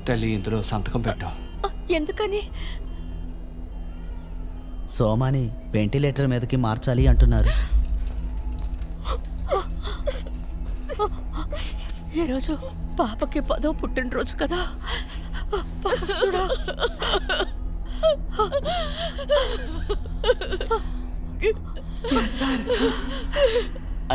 తల్లి ఇందులో సంతకం పెట్టు. ఎందుకని? సోమాని వెంటిలేటర్ మీదకి మార్చాలి అంటున్నారు. ఈరోజు పాపకి 10వ పుట్టినరోజు కదా. భగవంతుడా.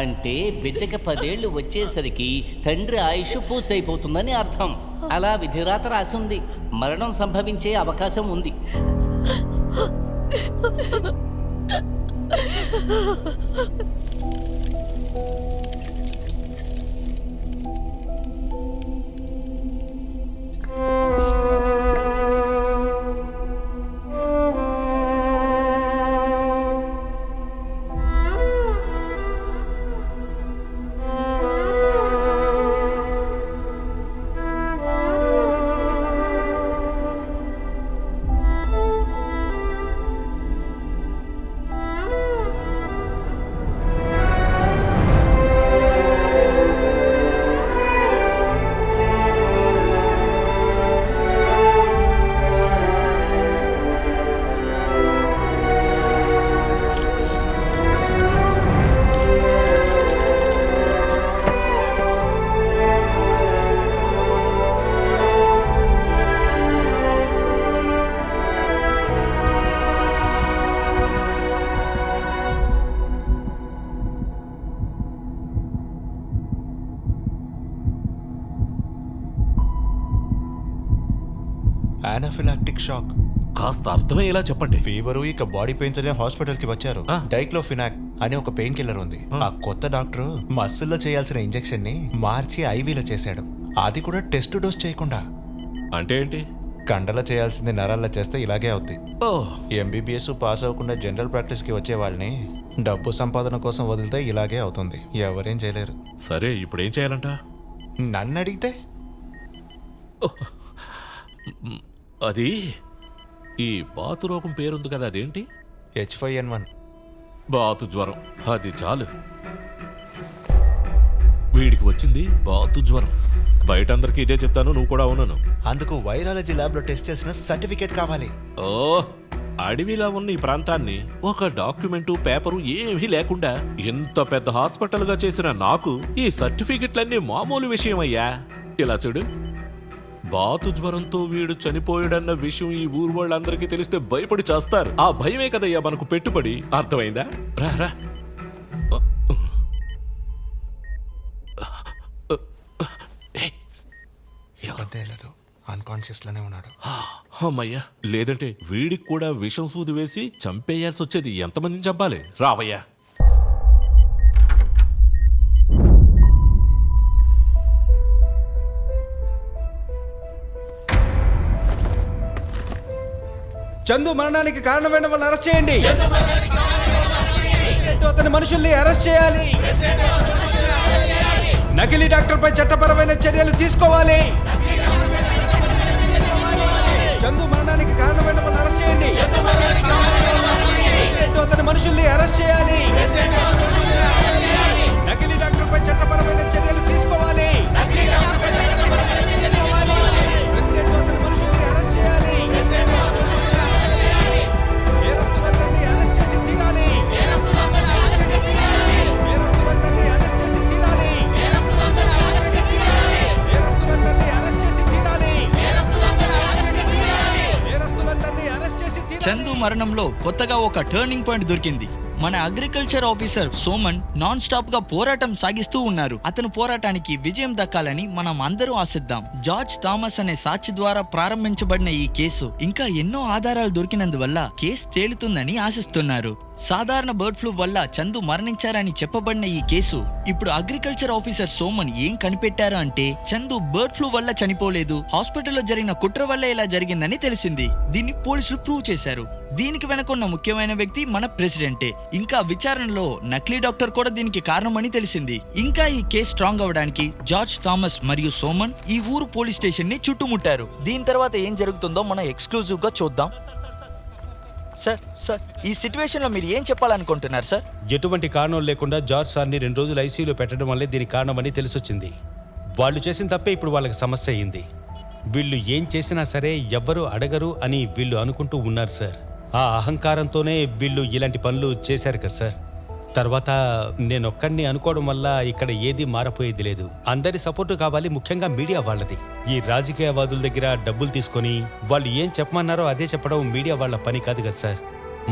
అంటే బిడ్డకి 10 ఏళ్ళు వచ్చేసరికి తండ్రి ఆయుష్ పూర్తయిపోతుందని అర్థం. అలా విధిరాత రాసి ఉంది. మరణం సంభవించే అవకాశం ఉంది. Anaphylactic shock. కాస్త అర్థమయ్యేలా చెప్పండి. ఫీవరు, ఇక బాడీ పెయిన్ తోనే హాస్పిటల్ కి వచ్చారు. డైక్లోఫినాక్ అని ఒక పెయిన్ కిల్లర్ ఉంది. ఆ కొత్త డాక్టర్ మస్సుల్లో చేయాల్సిన ఇంజెక్షన్ ని మార్చి ఐవీలో చేశాడు. అది కూడా టెస్ట్ డోస్ చేయకుండా. అంటే ఏంటి? కండలో చేయాల్సింది నరాల్లో చేస్తే ఇలాగే అవుద్ది. ఓ ఎంబీబీఎస్ పాస్ అవ్వకుండా జనరల్ ప్రాక్టీస్ కి వచ్చే వాళ్ళని డబ్బు సంపాదన కోసం వదిలితే ఇలాగే అవుతుంది. ఎవరేం చేయలేరు. సరే, ఇప్పుడు ఏం చేయాలంట? నన్ను అడిగితే అది ఈ బాతు రోగం పేరుంది కదా, అదేంటి? H5N1. బాతు జ్వరం. అది చాలు. వీడికి వచ్చింది బాతు జ్వరం. బయట అందరికి ఇదే చెప్తాను, నువ్వు కూడా అవునను. అందుకు వైరాలజీ ల్యాబ్ లో టెస్ట్ చేసిన సర్టిఫికేట్ కావాలి. ఓ అడవిలా ఉన్న ఈ ప్రాంతాన్ని ఒక డాక్యుమెంటు పేపరు ఏమీ లేకుండా ఎంత పెద్ద హాస్పిటల్ గా చేసిన నాకు ఈ సర్టిఫికెట్లన్నీ మామూలు విషయం అయ్యా. ఇలా చూడు, బాతు జ్వరంతో వీడు చనిపోయాడన్న విషయం ఈ ఊరు వాళ్ళందరికీ తెలిస్తే భయపడి చేస్తారు. ఆ భయమే కదయ్యా మనకు పెట్టుబడి. అర్థమైందా? రా రా. అన్కాన్షియస్ లోనే ఉన్నాడు. అమ్మయ్యా, లేదంటే వీడికి కూడా విషం సూది వేసి చంపేయాల్సి వచ్చేది. ఎంతమందిని చంపాలి? రావయ్యా. చందు మరణానికి కారణమైన వాళ్ళని అరెస్ట్ చేయండి. అతని మనుషుల్ని అరెస్ట్ చేయాలి. నకిలీ డాక్టర్ పై చట్టపరమైన చర్యలు తీసుకోవాలి. చందు మరణానికి కారణమైన వాళ్ళని అరెస్ట్ చేయండి. అతని మనుషుల్ని అరెస్ట్ చేయాలి. నకిలీ డాక్టర్ పై చట్టపరమైన చర్యలు తీసుకోవాలి. ప్రెసిడెంట్ అతని మనుషుల్ని అరెస్ట్ చేయాలి. నేరస్తులందరినీ అరెస్ట్ చేసి తీరాలి. నేరస్తులందరినీ అరెస్ట్ చేసి తీరాలి. నేరస్తులందరినీ అరెస్ట్ చేసి తీరాలి. నేరస్తులందరినీ అరెస్ట్ చేసి తీరాలి. చందు మరణంలో కొత్తగా ఒక టర్నింగ్ పాయింట్ దొరికింది. మన agriculture officer Soman non stop గా పోరాటం సాగిస్తూ ఉన్నారు. అతను పోరాటానికి విజయం దక్కాలని మనం అందరూ ఆశిద్దాం. జార్జ్ థామస్ అనే సాక్షి ద్వారా ప్రారంభించబడిన ఈ కేసు ఇంకా ఎన్నో ఆధారాలు దొరికినందువల్ల కేసు తేలుతుందని ఆశిస్తున్నారు. సాధారణ బర్డ్ ఫ్లూ వల్ల చందు మరణించారని చెప్పబడిన ఈ కేసు ఇప్పుడు అగ్రికల్చర్ ఆఫీసర్ సోమన్ ఏం కనిపెట్టారు అంటే చందు బర్డ్ ఫ్లూ వల్ల చనిపోలేదు, హాస్పిటల్లో జరిగిన కుట్ర వల్ల ఇలా జరిగిందని తెలిసింది. దీన్ని పోలీసులు ప్రూవ్ చేశారు. దీనికి వెనకున్న ముఖ్యమైన వ్యక్తి మన ప్రెసిడెంటే. ఇంకా విచారణలో నకిలీ డాక్టర్ కూడా దీనికి కారణమని తెలిసింది. ఇంకా ఈ కేసు స్ట్రాంగ్ అవడానికి జార్జ్ థామస్ మరియు సోమన్ ఈ ఊరు పోలీస్ స్టేషన్ ని చుట్టుముట్టారు. దీని తర్వాత ఏం జరుగుతుందో మనం ఎక్స్క్లూజివ్ గా చూద్దాం. సార్ ఈ సిచ్యువేషన్ లో మీరు ఏం చెప్పాలనుకుంటున్నారు సార్? ఎటువంటి కారణం లేకుండా జార్జ్ సార్ని 2 రోజులు ఐసీయూలో పెట్టడం వల్లే దీనికి కారణమని తెలిసొచ్చింది. వాళ్ళు చేసిన తప్పే ఇప్పుడు వాళ్ళకి సమస్య అయ్యింది. వీళ్ళు ఏం చేసినా సరే ఎవ్వరూ అడగరు అని వీళ్ళు అనుకుంటూ ఉన్నారు సార్. ఆ అహంకారంతోనే వీళ్ళు ఇలాంటి పనులు చేశారు కదా సార్. తర్వాత నేనొక్కడిని అనుకోవడం వల్ల ఇక్కడ ఏది మారపోయేది లేదు. అందరి సపోర్టు కావాలి, ముఖ్యంగా మీడియా వాళ్ళది. ఈ రాజకీయవాదుల దగ్గర డబ్బులు తీసుకొని వాళ్ళు ఏం చెప్పమన్నారో అదే చెప్పడం మీడియా వాళ్ళ పని కాదు కదా సార్.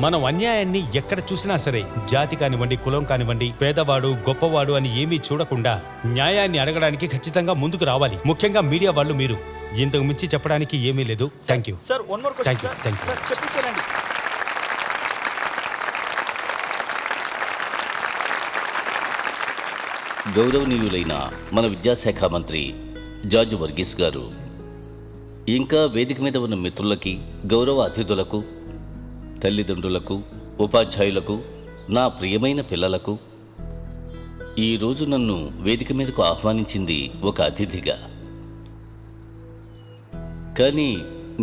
మనం అన్యాయాన్ని ఎక్కడ చూసినా సరే, జాతి కానివ్వండి, కులం కానివ్వండి, పేదవాడు గొప్పవాడు అని ఏమీ చూడకుండా న్యాయాన్ని అడగడానికి ఖచ్చితంగా ముందుకు రావాలి. ముఖ్యంగా మీడియా వాళ్ళు. మీరు ఇంతకు మించి చెప్పడానికి ఏమీ లేదు. Thank you sir, one more thank question you thank you. Sir. చెప్పేసారండి. గౌరవనీయులైన మన విద్యాశాఖ మంత్రి జార్జ్ వర్గీస్ గారు, ఇంకా వేదిక మీద ఉన్న మిత్రులకి, గౌరవ అతిథులకు, తల్లిదండ్రులకు, ఉపాధ్యాయులకు, నా ప్రియమైన పిల్లలకు, ఈరోజు నన్ను వేదిక మీదకు ఆహ్వానించింది ఒక అతిథిగా. కానీ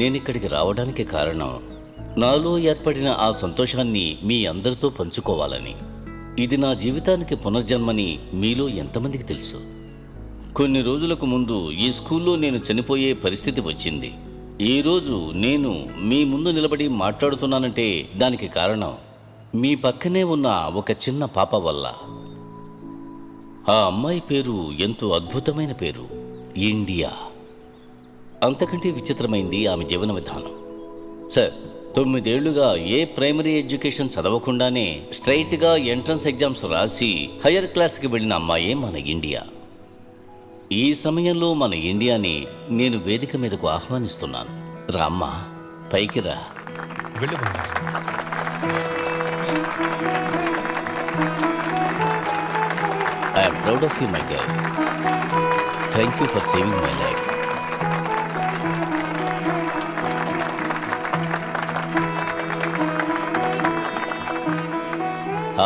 నేనిక్కడికి రావడానికి కారణం నాలో ఏర్పడిన ఆ సంతోషాన్ని మీ అందరితో పంచుకోవాలని. ఇది నా జీవితానికి పునర్జన్మని మీలో ఎంతమందికి తెలుసు? కొన్ని రోజులకు ముందు ఈ స్కూల్లో నేను చనిపోయే పరిస్థితి వచ్చింది. ఈరోజు నేను మీ ముందు నిలబడి మాట్లాడుతున్నానంటే దానికి కారణం మీ పక్కనే ఉన్న ఒక చిన్న పాప వల్ల. ఆ అమ్మాయి పేరు ఎంతో అద్భుతమైన పేరు, ఇండియా. అంతకంటే విచిత్రమైంది ఆమె జీవన విధానం. సార్, 9 ఏళ్లుగా ఏ ప్రైమరీ ఎడ్యుకేషన్ చదవకుండానే స్ట్రైట్గా ఎంట్రన్స్ ఎగ్జామ్స్ రాసి హయ్యర్ క్లాస్కి వెళ్ళిన అమ్మాయే మన ఇండియా. ఈ సమయంలో మన ఇండియాని నేను వేదిక మీదకు ఆహ్వానిస్తున్నాను. రామ్మా, పైకి రా. వెళ్ళు. I'm proud of you my girl. Thank you for saving my life.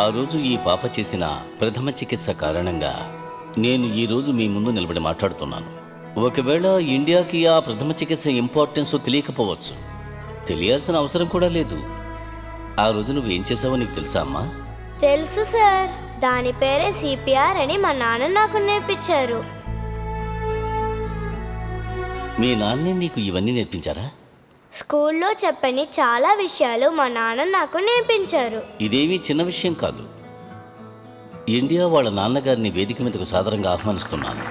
ఆ రోజు ఈ పాప చేసిన ప్రథమ చికిత్స కారణంగా నేను ఈరోజు మీ ముందు నిలబడి మాట్లాడుతున్నాను. ఒకవేళ ఇండియాకి ఆ ప్రథమ చికిత్స ఇంపార్టెన్స్ తెలియకపోవచ్చు, తెలియాల్సిన అవసరం కూడా లేదు. ఆ రోజు నువ్వేం చేసావో నీకు తెలుసా అమ్మా? తెలుసు సార్, దాని పేరే సిపిఆర్ అని మా నాన్న నాకు నేర్పించారు. మీ నాన్నే నీకు ఇవన్నీ నేర్పించారా? స్కూల్లో చెప్పని చాలా విషయాలు మా నాన్న నాకు నేర్పించారు. ఇదేమీ చిన్న విషయం కాదు. ఇండియా వాళ్ళ నాన్నగారిని వేదిక మీదకు సాదరంగా ఆహ్వానిస్తున్నాను.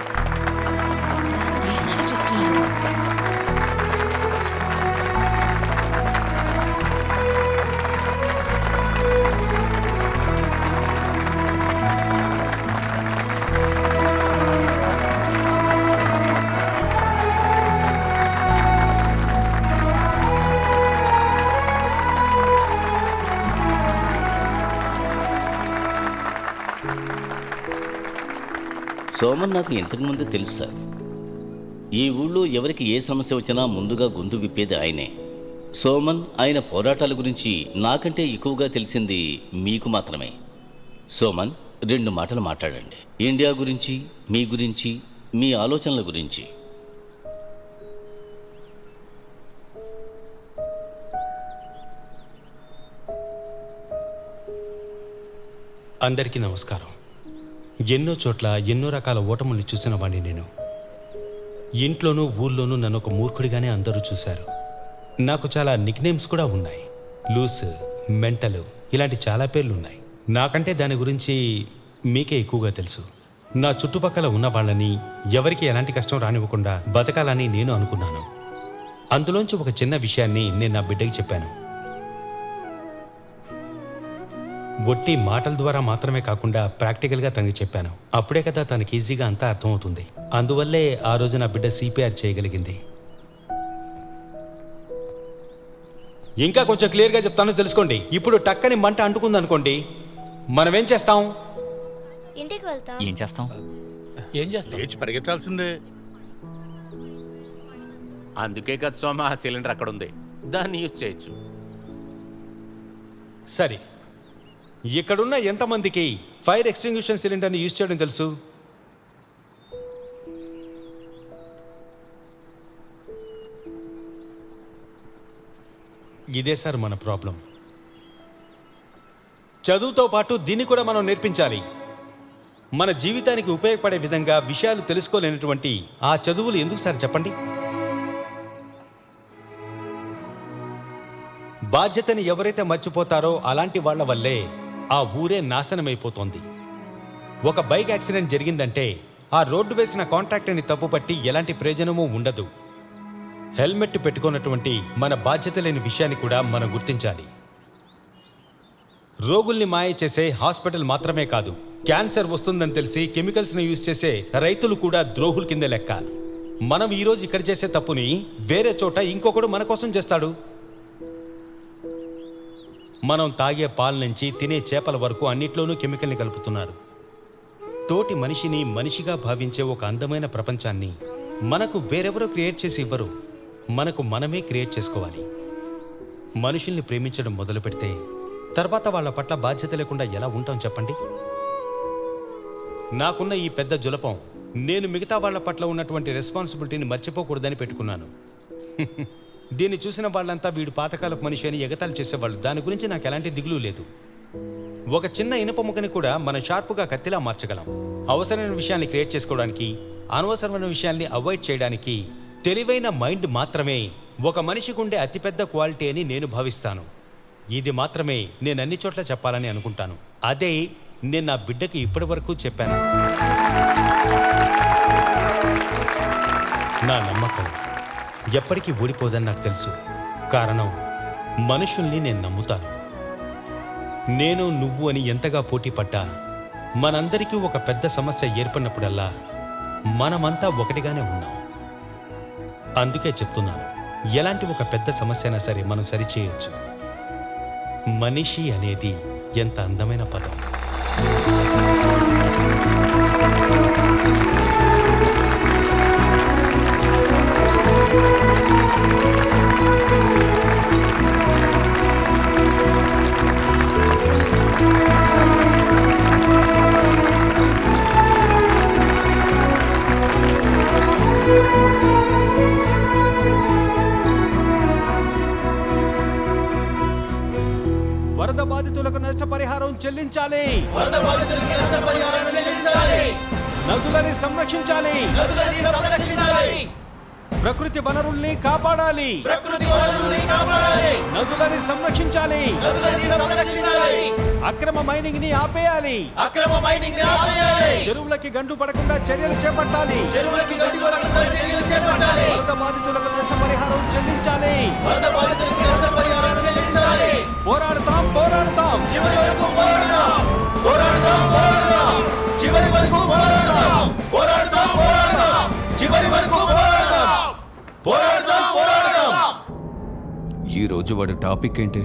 సోమన్ నాకు ఇంతకుముందు తెలుసు సార్. ఈ ఊళ్ళో ఎవరికి ఏ సమస్య వచ్చినా ముందుగా గొంతు విప్పేది ఆయనే. సోమన్, ఆయన పోరాటాల గురించి నాకంటే ఎక్కువగా తెలిసింది మీకు మాత్రమే. సోమన్, 2 మాటలు మాట్లాడండి. ఇండియా గురించి, మీ గురించి, మీ ఆలోచనల గురించి. అందరికీ నమస్కారం. ఎన్నో చోట్ల ఎన్నో రకాల ఓటముల్ని చూసిన వాడిని నేను. ఇంట్లోనూ ఊర్లోనూ నన్ను ఒక మూర్ఖుడిగానే అందరూ చూశారు. నాకు చాలా నిక్నేమ్స్ కూడా ఉన్నాయి. లూస్, మెంటలు, ఇలాంటి చాలా పేర్లున్నాయి. నాకంటే దాని గురించి మీకే ఎక్కువగా తెలుసు. నా చుట్టుపక్కల ఉన్న వాళ్ళని ఎవరికి ఎలాంటి కష్టం రానివ్వకుండా బతకాలని నేను అనుకున్నాను. అందులోంచి ఒక చిన్న విషయాన్ని నేను నా బిడ్డకి చెప్పాను. ఒట్టి మాటల ద్వారా మాత్రమే కాకుండా ప్రాక్టికల్గా తనకి చెప్పాను. అప్పుడే కదా తనకి ఈజీగా అంతా అర్థమవుతుంది. అందువల్లే ఆ రోజు నా బిడ్డ సిపిఆర్ చేయగలిగింది. ఇంకా కొంచెం క్లియర్గా చెప్తాను, తెలుసుకోండి. ఇప్పుడు టక్కని మంట అంటుకుంది అనుకోండి, మనం ఏం చేస్తాం? ఇంటికి వెళ్తాం. ఏం చేస్తాం? లేచి పరిగెత్తాల్సిందే. అందుకే కదా సోమ, ఆ సిలిండర్ అక్కడ ఉంది, దాన్ని యూజ్ చేయొచ్చు. సరే, ఇక్కడున్న ఎంతమందికి ఫైర్ ఎక్స్టింగ్విషన్ సిలిండర్ని యూజ్ చేయడం తెలుసు? ఇదే సార్ మన ప్రాబ్లం. చదువుతో పాటు దీన్ని కూడా మనం నేర్పించాలి. మన జీవితానికి ఉపయోగపడే విధంగా విషయాలు తెలుసుకోలేనటువంటి ఆ చదువులు ఎందుకు సార్ చెప్పండి? బాధ్యతని ఎవరైతే మర్చిపోతారో అలాంటి వాళ్ళ వల్లే ఆ ఊరే నాశనమైపోతోంది. ఒక బైక్ యాక్సిడెంట్ జరిగిందంటే ఆ రోడ్డు వేసిన కాంట్రాక్టర్ని తప్పుపట్టి ఎలాంటి ప్రయోజనమూ ఉండదు. హెల్మెట్ పెట్టుకున్నటువంటి మన బాధ్యత లేని విషయాన్ని కూడా మనం గుర్తించాలి. రోగుల్ని మాయ చేసే హాస్పిటల్ మాత్రమే కాదు, క్యాన్సర్ వస్తుందని తెలిసి కెమికల్స్ని యూజ్ చేసే రైతులు కూడా ద్రోహుల కింద లెక్క. మనం ఈరోజు ఇక్కడ చేసే తప్పుని వేరే చోట ఇంకొకడు మన కోసం చేస్తాడు. మనం తాగే పాల నుంచి తినే చేపల వరకు అన్నిట్లోనూ కెమికల్ని కలుపుతున్నారు. తోటి మనిషిని మనిషిగా భావించే ఒక అందమైన ప్రపంచాన్ని మనకు వేరెవరో క్రియేట్ చేసి ఇవ్వరు, మనకు మనమే క్రియేట్ చేసుకోవాలి. మనుషుల్ని ప్రేమించడం మొదలు పెడితే తర్వాత వాళ్ళ పట్ల బాధ్యత లేకుండా ఎలా ఉంటాం చెప్పండి? నాకున్న ఈ పెద్ద జులపం నేను మిగతా వాళ్ళ పట్ల ఉన్నటువంటి రెస్పాన్సిబిలిటీని మర్చిపోకూడదని పెట్టుకున్నాను. దీన్ని చూసిన వాళ్ళంతా వీడు పాతకాలపు మనిషి అని ఎగతాళి చేసేవాళ్ళు. దాని గురించి నాకు ఎలాంటి దిగులు లేదు. ఒక చిన్న ఇనుప ముక్కని కూడా మనం షార్పుగా కత్తిలా మార్చగలం. అవసరమైన విషయాన్ని క్రియేట్ చేసుకోవడానికి, అనవసరమైన విషయాల్ని అవాయిడ్ చేయడానికి తెలివైన మైండ్ మాత్రమే ఒక మనిషికి ఉండే అతిపెద్ద క్వాలిటీ అని నేను భావిస్తాను. ఇది మాత్రమే నేను అన్ని చోట్ల చెప్పాలని అనుకుంటాను. అదే నేను నా బిడ్డకి ఇప్పటి వరకు చెప్పాను. నా నమ్మకం ఎప్పటికీ ఊడిపోదని నాకు తెలుసు. కారణం, మనుషుల్ని నేను నమ్ముతాను. నేను నువ్వు అని ఎంతగా పోటీ పడ్డా మనందరికీ ఒక పెద్ద సమస్య ఏర్పడినప్పుడల్లా మనమంతా ఒకటిగానే ఉన్నాం. అందుకే చెప్తున్నాను, ఎలాంటి ఒక పెద్ద సమస్య అయినా సరే మనం సరిచేయొచ్చు. మనిషి అనేది ఎంత అందమైన పదం. వరద బాధితులకు నష్టపరిహారం చెల్లించాలి. నదులని సంరక్షించాలి. ప్రకృతి వనరుల్ని కాపాడాలి. నదులని సంరక్షించాలి. అక్రమ మైనింగ్ ని ఆపేయాలి. చెరువులకి గండు పడకుండా చర్యలు చేపట్టాలి. వరద బాధితులకు నష్టపరిహారం చెల్లించాలి. పోరాడతాం, పోరాడతాం, చివరి వరకు పోరాడతాం. పోరాడతాం, పోరాడతాం, చివరి వరకు పోరాడతాం. పోరాడతాం, పోరాడతాం, చివరి వరకు పోరాడతాం. పోరాడతాం, పోరాడతాం. ఈ రోజు వాడి టాపిక్ ఏంటి?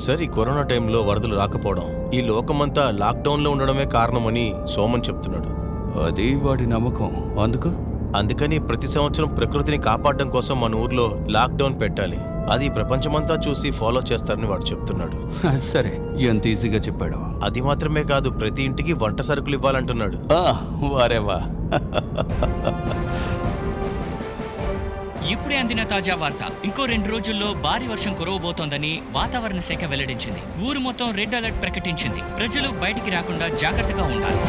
సార్, ఈ కరోనా టైంలో వరదలు రాకపోవడం, ఈ లోకమంతా లాక్డౌన్లో ఉండడమే కారణమని సోమన్ చెప్తున్నాడు. అది వాడి నమ్మకం. అందుకని ప్రతి సంవత్సరం ప్రకృతిని కాపాడడం కోసం మన ఊర్లో లాక్డౌన్ పెట్టాలి. అది ప్రపంచమంతా చూసి ఫాలో చేస్తారని వాడు చెప్తున్నాడు. సరే, ఎంత ఈజీగా చెప్పాడు. అది మాత్రమే కాదు, ప్రతి ఇంటికి వంట సరుకులు ఇవ్వాలంటున్నాడు. వారేవా. ఇప్పుడే అందిన తాజా వార్త. ఇంకో 2 రోజుల్లో భారీ వర్షం కురవబోతోందని వాతావరణ శాఖ వెల్లడించింది. ఊరు మొత్తం రెడ్ అలర్ట్ ప్రకటించింది. ప్రజలు బయటికి రాకుండా జాగ్రత్తగా ఉండాలి.